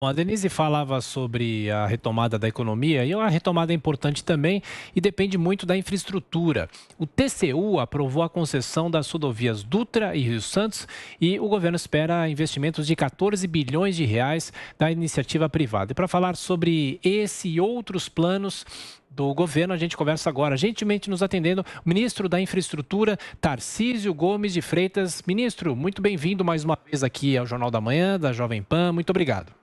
Bom, a Denise falava sobre a retomada da economia e a retomada é importante também e depende muito da infraestrutura. O TCU aprovou a concessão das rodovias Dutra e Rio Santos e o governo espera investimentos de 14 bilhões de reais da iniciativa privada. E para falar sobre esse e outros planos do governo, a gente conversa agora, gentilmente nos atendendo, o ministro da Infraestrutura, Tarcísio Gomes de Freitas. Ministro, muito bem-vindo mais uma vez aqui ao Jornal da Manhã, da Jovem Pan. Muito obrigado.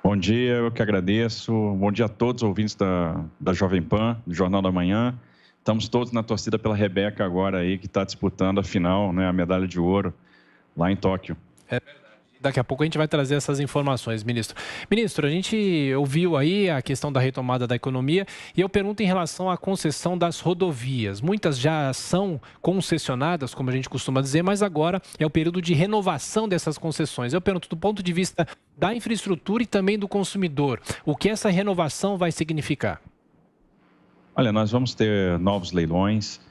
Bom dia, eu que agradeço. Bom dia a todos os ouvintes da Jovem Pan, do Jornal da Manhã. Estamos todos na torcida pela Rebeca agora aí, que está disputando a final, né, a medalha de ouro lá em Tóquio. É verdade. Daqui a pouco a gente vai trazer essas informações, ministro. Ministro, a gente ouviu aí a questão da retomada da economia e eu pergunto em relação à concessão das rodovias. Muitas já são concessionadas, como a gente costuma dizer, mas agora é o período de renovação dessas concessões. Eu pergunto do ponto de vista da infraestrutura e também do consumidor, o que essa renovação vai significar? Olha, nós vamos ter novos leilões.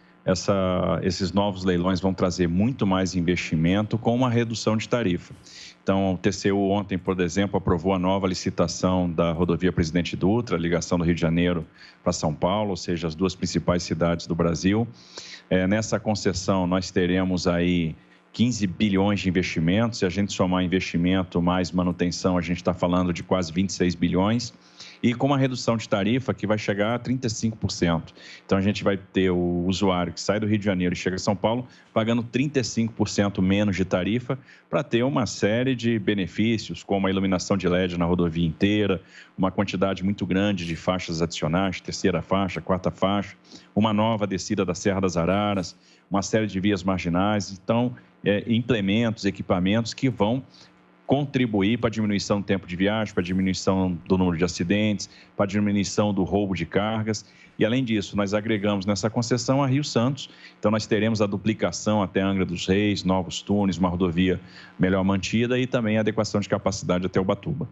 Esses novos leilões vão trazer muito mais investimento com uma redução de tarifa. Então, o TCU ontem, por exemplo, aprovou a nova licitação da rodovia Presidente Dutra, ligação do Rio de Janeiro para São Paulo, ou seja, as duas principais cidades do Brasil. Nessa concessão, nós teremos aí 15 bilhões de investimentos. Se a gente somar investimento mais manutenção, a gente está falando de quase 26 bilhões. E com uma redução de tarifa que vai chegar a 35%. Então, a gente vai ter o usuário que sai do Rio de Janeiro e chega a São Paulo pagando 35% menos de tarifa para ter uma série de benefícios, como a iluminação de LED na rodovia inteira, uma quantidade muito grande de faixas adicionais, terceira faixa, quarta faixa, uma nova descida da Serra das Araras, uma série de vias marginais. Então, implementos, equipamentos que vão contribuir para a diminuição do tempo de viagem, para a diminuição do número de acidentes, para a diminuição do roubo de cargas. E, além disso, nós agregamos nessa concessão a Rio Santos. Então, nós teremos a duplicação até Angra dos Reis, novos túneis, uma rodovia melhor mantida e também a adequação de capacidade até Ubatuba.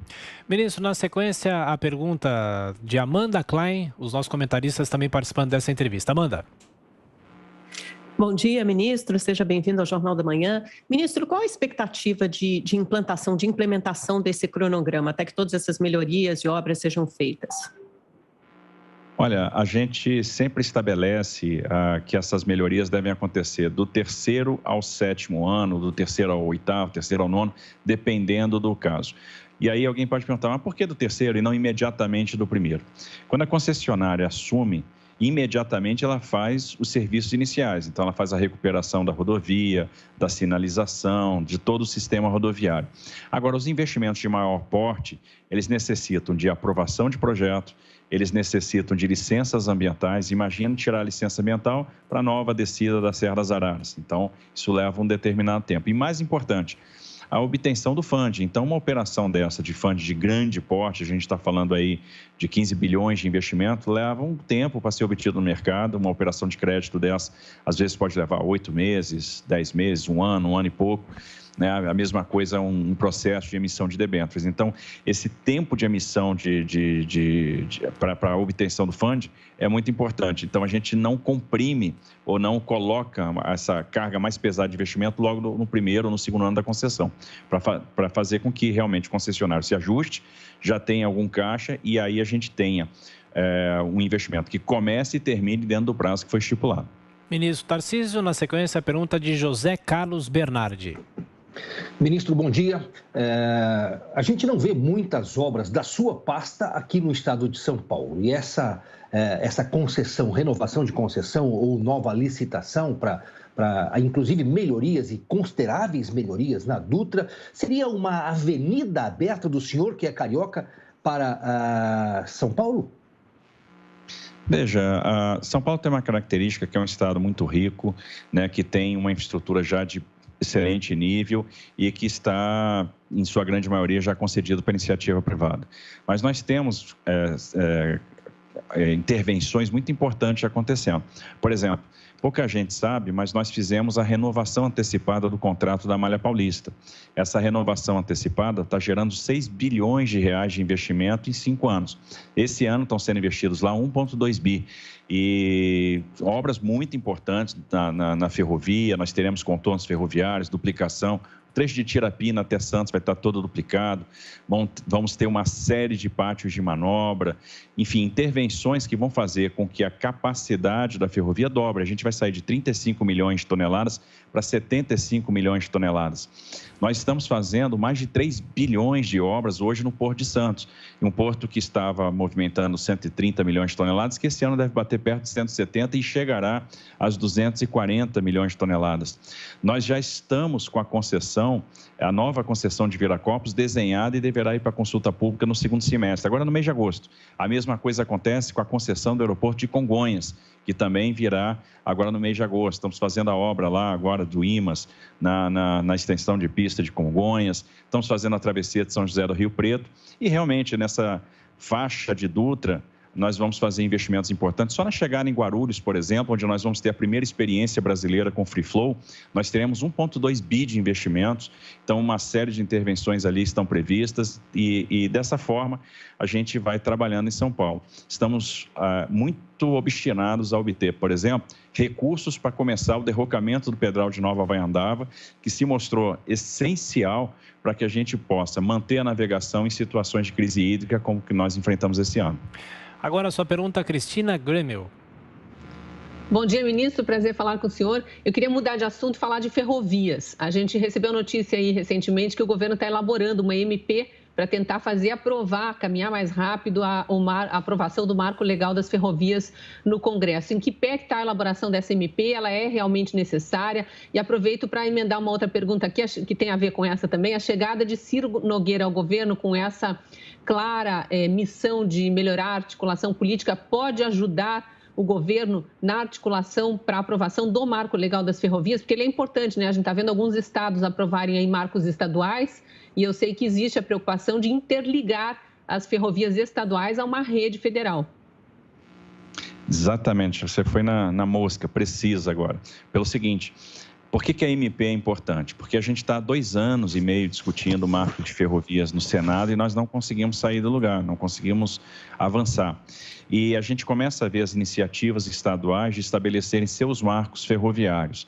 Ministro, na sequência, a pergunta de Amanda Klein, os nossos comentaristas também participando dessa entrevista. Amanda. Bom dia, ministro. Seja bem-vindo ao Jornal da Manhã. Ministro, qual a expectativa de implantação, de implementação desse cronograma, até que todas essas melhorias e obras sejam feitas? Olha, a gente sempre estabelece que essas melhorias devem acontecer do terceiro ao sétimo ano, do terceiro ao oitavo, terceiro ao nono, dependendo do caso. E aí alguém pode perguntar, mas por que do terceiro e não imediatamente do primeiro? Quando a concessionária assume, imediatamente ela faz os serviços iniciais. Então, ela faz a recuperação da rodovia, da sinalização, de todo o sistema rodoviário. Agora, os investimentos de maior porte, eles necessitam de aprovação de projeto, eles necessitam de licenças ambientais. Imagina tirar a licença ambiental para a nova descida da Serra das Araras. Então, isso leva um determinado tempo. E mais importante, a obtenção do funding. Então, uma operação dessa de funding de grande porte, a gente está falando aí de 15 bilhões de investimento, leva um tempo para ser obtido no mercado. Uma operação de crédito dessa, às vezes, pode levar 8 meses, 10 meses, um ano e pouco. Né? A mesma coisa um processo de emissão de debêntures. Então, esse tempo de emissão para a obtenção do fundo é muito importante. Então, a gente não comprime ou não coloca essa carga mais pesada de investimento logo no primeiro ou no segundo ano da concessão, para fazer com que realmente o concessionário se ajuste, já tenha algum caixa e aí a gente tenha um investimento que comece e termine dentro do prazo que foi estipulado. Ministro Tarcísio, na sequência, a pergunta de José Carlos Bernardi. Ministro, bom dia. A gente não vê muitas obras da sua pasta aqui no estado de São Paulo. E essa concessão, renovação de concessão ou nova licitação para inclusive melhorias e consideráveis melhorias na Dutra, seria uma avenida aberta do senhor, que é carioca, para São Paulo? Veja, São Paulo tem uma característica que é um estado muito rico, né, que tem uma infraestrutura já de excelente nível e que está, em sua grande maioria, já concedido para iniciativa privada. Mas nós temos intervenções muito importantes acontecendo. Por exemplo, pouca gente sabe, mas nós fizemos a renovação antecipada do contrato da Malha Paulista. Essa renovação antecipada está gerando 6 bilhões de reais de investimento em 5 anos. Esse ano estão sendo investidos lá 1,2 bi. E obras muito importantes na ferrovia, nós teremos contornos ferroviários, duplicação O trecho de Tirapina até Santos vai estar todo duplicado, vamos ter uma série de pátios de manobra, enfim, intervenções que vão fazer com que a capacidade da ferrovia dobre. A gente vai sair de 35 milhões de toneladas para 75 milhões de toneladas. Nós estamos fazendo mais de 3 bilhões de obras hoje no Porto de Santos, um porto que estava movimentando 130 milhões de toneladas, que esse ano deve bater perto de 170 e chegará às 240 milhões de toneladas. Nós já estamos com a concessão, a nova concessão de Viracopos desenhada e deverá ir para consulta pública no segundo semestre, agora no mês de agosto. A mesma coisa acontece com a concessão do aeroporto de Congonhas, que também virá agora no mês de agosto. Estamos fazendo a obra lá agora do IMAS, na extensão de pista de Congonhas, estamos fazendo a travessia de São José do Rio Preto e realmente nessa faixa de Dutra, nós vamos fazer investimentos importantes. Só na chegada em Guarulhos, por exemplo, onde nós vamos ter a primeira experiência brasileira com Free Flow, nós teremos 1,2 bi de investimentos. Então, uma série de intervenções ali estão previstas e dessa forma, a gente vai trabalhando em São Paulo. Estamos muito obstinados a obter, por exemplo, recursos para começar o derrocamento do Pedral de Nova Vaiandava, que se mostrou essencial para que a gente possa manter a navegação em situações de crise hídrica como que nós enfrentamos esse ano. Agora a sua pergunta, Cristina Grêmio. Bom dia, ministro. Prazer falar com o senhor. Eu queria mudar de assunto e falar de ferrovias. A gente recebeu notícia aí recentemente que o governo está elaborando uma MP para tentar caminhar mais rápido a aprovação do marco legal das ferrovias no Congresso. Em que pé está a elaboração dessa MP? Ela é realmente necessária? E aproveito para emendar uma outra pergunta aqui, que tem a ver com essa também. A chegada de Ciro Nogueira ao governo com essa clara missão de melhorar a articulação política pode ajudar o governo na articulação para a aprovação do marco legal das ferrovias? Porque ele é importante, né? A gente está vendo alguns estados aprovarem aí marcos estaduais e eu sei que existe a preocupação de interligar as ferrovias estaduais a uma rede federal. Exatamente, você foi na mosca, precisa agora. Pelo seguinte, por que a MP é importante? Porque a gente está há 2 anos e meio discutindo o marco de ferrovias no Senado e nós não conseguimos sair do lugar, não conseguimos avançar. E a gente começa a ver as iniciativas estaduais de estabelecerem seus marcos ferroviários.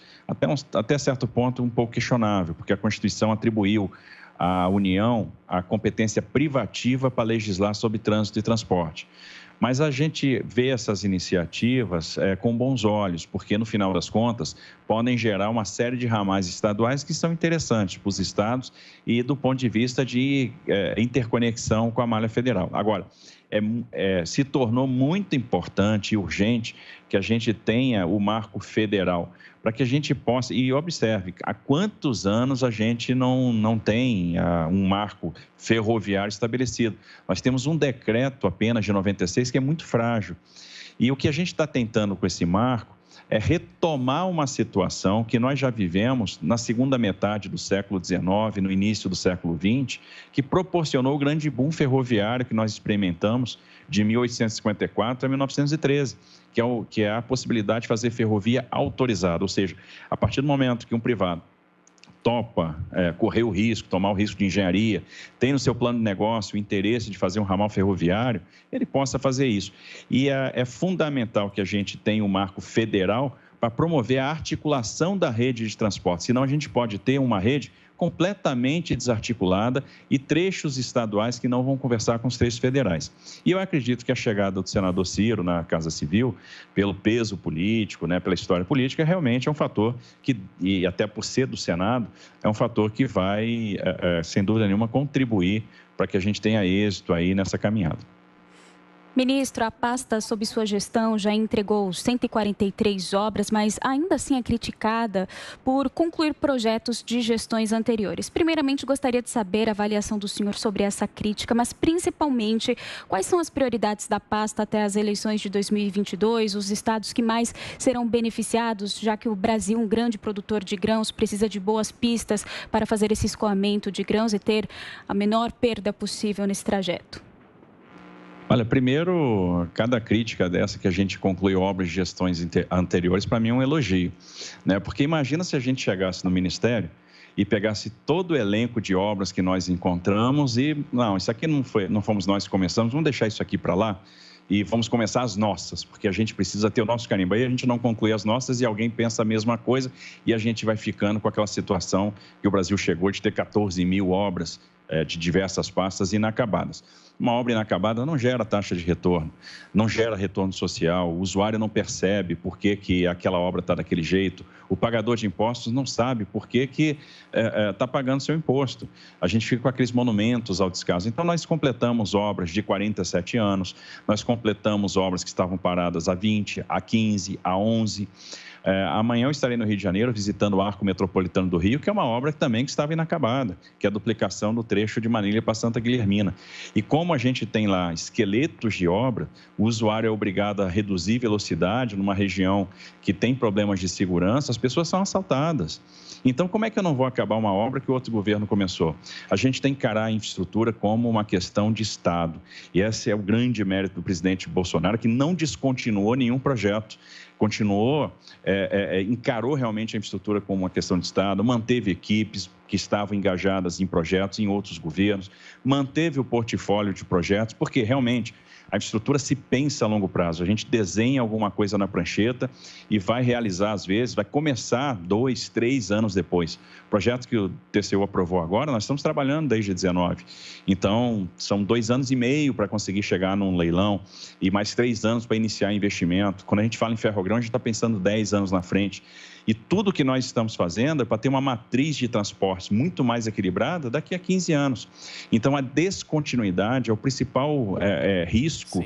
Até certo ponto um pouco questionável, porque a Constituição atribuiu à União a competência privativa para legislar sobre trânsito e transporte. Mas a gente vê essas iniciativas com bons olhos, porque, no final das contas, podem gerar uma série de ramais estaduais que são interessantes para os estados e do ponto de vista de interconexão com a malha federal. Agora, se tornou muito importante e urgente que a gente tenha o marco federal, para que a gente possa... E observe, há quantos anos a gente não tem um marco ferroviário estabelecido? Nós temos um decreto apenas de 96 que é muito frágil. E o que a gente está tentando com esse marco é retomar uma situação que nós já vivemos na segunda metade do século XIX, no início do século XX, que proporcionou o grande boom ferroviário que nós experimentamos de 1854 a 1913, que é a possibilidade de fazer ferrovia autorizada, ou seja, a partir do momento que um privado topa correr o risco, tomar o risco de engenharia, tem no seu plano de negócio o interesse de fazer um ramal ferroviário, ele possa fazer isso. E é fundamental que a gente tenha um marco federal para promover a articulação da rede de transporte, senão a gente pode ter uma rede completamente desarticulada e trechos estaduais que não vão conversar com os trechos federais. E eu acredito que a chegada do senador Ciro na Casa Civil, pelo peso político, pela história política, realmente é um fator que, e até por ser do Senado, é um fator que vai, sem dúvida nenhuma, contribuir para que a gente tenha êxito aí nessa caminhada. Ministro, a pasta sob sua gestão já entregou 143 obras, mas ainda assim é criticada por concluir projetos de gestões anteriores. Primeiramente, gostaria de saber a avaliação do senhor sobre essa crítica, mas principalmente, quais são as prioridades da pasta até as eleições de 2022, os estados que mais serão beneficiados, já que o Brasil, um grande produtor de grãos, precisa de boas pistas para fazer esse escoamento de grãos e ter a menor perda possível nesse trajeto. Olha, primeiro, cada crítica dessa que a gente conclui obras de gestões anteriores, para mim é um elogio, Porque imagina se a gente chegasse no Ministério e pegasse todo o elenco de obras que nós encontramos e, não, isso aqui não fomos nós que começamos, vamos deixar isso aqui para lá. e vamos começar as nossas, porque a gente precisa ter o nosso carimbo. Aí a gente não conclui as nossas e alguém pensa a mesma coisa e a gente vai ficando com aquela situação que o Brasil chegou de ter 14 mil obras de diversas pastas inacabadas. Uma obra inacabada não gera taxa de retorno, não gera retorno social, o usuário não percebe por que aquela obra está daquele jeito, o pagador de impostos não sabe por que está pagando seu imposto. A gente fica com aqueles monumentos ao descaso. Então, nós completamos obras de 47 anos, nós completamos obras que estavam paradas há 20, há 15, há 11. Amanhã eu estarei no Rio de Janeiro visitando o Arco Metropolitano do Rio, que é uma obra também que estava inacabada, que é a duplicação do trecho de Manilha para Santa Guilhermina. E como a gente tem lá esqueletos de obra, o usuário é obrigado a reduzir velocidade numa região que tem problemas de segurança, as pessoas são assaltadas. Então, como é que eu não vou acabar uma obra que o outro governo começou? A gente tem que encarar a infraestrutura como uma questão de Estado. E esse é o grande mérito do presidente Bolsonaro, que não descontinuou nenhum projeto. Continuou, encarou realmente a infraestrutura como uma questão de Estado, manteve equipes que estavam engajadas em projetos em outros governos, manteve o portfólio de projetos, porque realmente a infraestrutura se pensa a longo prazo. A gente desenha alguma coisa na prancheta e vai realizar, às vezes, vai começar 2, 3 anos depois. Projetos que o TCU aprovou agora, nós estamos trabalhando desde 2019. Então, são 2 anos e meio para conseguir chegar num leilão e mais 3 anos para iniciar investimento. Quando a gente fala em Ferrogrão, a gente está pensando 10 anos na frente. E tudo que nós estamos fazendo é para ter uma matriz de transportes muito mais equilibrada daqui a 15 anos. Então, a descontinuidade é o principal risco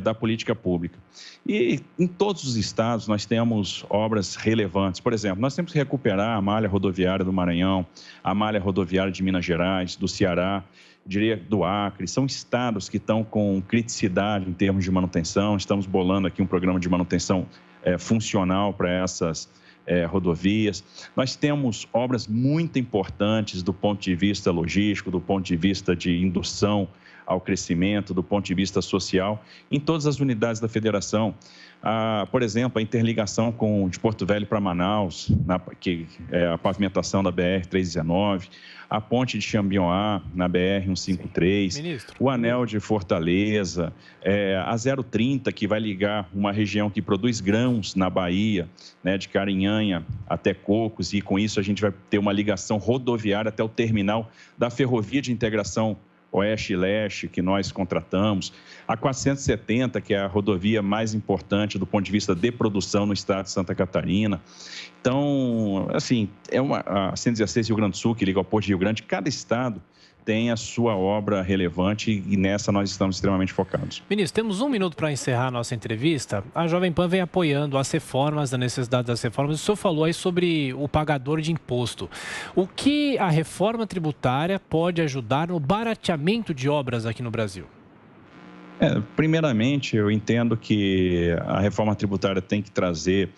da política pública. E em todos os estados nós temos obras relevantes. Por exemplo, nós temos que recuperar a malha rodoviária do Maranhão, a malha rodoviária de Minas Gerais, do Ceará, diria do Acre. São estados que estão com criticidade em termos de manutenção. Estamos bolando aqui um programa de manutenção funcional para essas rodovias. Nós temos obras muito importantes do ponto de vista logístico, do ponto de vista de indução ao crescimento, do ponto de vista social, em todas as unidades da federação. Por exemplo, a interligação de Porto Velho para Manaus, que é a pavimentação da BR-319, a ponte de Xambioá, na BR-153, o anel de Fortaleza, a 030, que vai ligar uma região que produz grãos na Bahia, né, de Carinhanha até Cocos, e com isso a gente vai ter uma ligação rodoviária até o terminal da Ferrovia de Integração Oeste e Leste, que nós contratamos, a 470, que é a rodovia mais importante do ponto de vista de produção no estado de Santa Catarina. Então, assim, a 116 Rio Grande do Sul, que liga ao Porto de Rio Grande, cada estado tem a sua obra relevante e nessa nós estamos extremamente focados. Ministro, temos 1 minuto para encerrar a nossa entrevista. A Jovem Pan vem apoiando as reformas, a necessidade das reformas. O senhor falou aí sobre o pagador de imposto. O que a reforma tributária pode ajudar no barateamento de obras aqui no Brasil? Primeiramente, eu entendo que a reforma tributária tem que trazer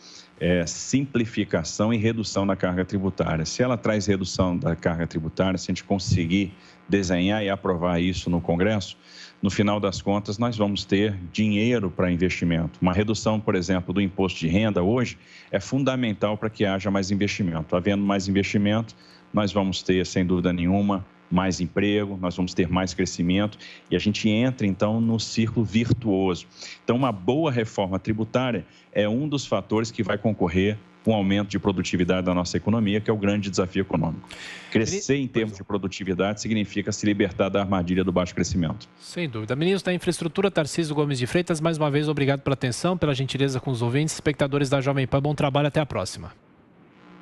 simplificação e redução da carga tributária. Se ela traz redução da carga tributária, se a gente conseguir desenhar e aprovar isso no Congresso, no final das contas, nós vamos ter dinheiro para investimento. Uma redução, por exemplo, do imposto de renda hoje é fundamental para que haja mais investimento. Havendo mais investimento, nós vamos ter, sem dúvida nenhuma, mais emprego, nós vamos ter mais crescimento e a gente entra, então, no círculo virtuoso. Então, uma boa reforma tributária é um dos fatores que vai concorrer com o aumento de produtividade da nossa economia, que é o grande desafio econômico. Crescer em termos de produtividade significa se libertar da armadilha do baixo crescimento. Sem dúvida. Ministro da Infraestrutura, Tarcísio Gomes de Freitas, mais uma vez, obrigado pela atenção, pela gentileza com os ouvintes, espectadores da Jovem Pan. Bom trabalho, até a próxima.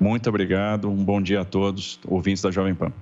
Muito obrigado, um bom dia a todos, ouvintes da Jovem Pan.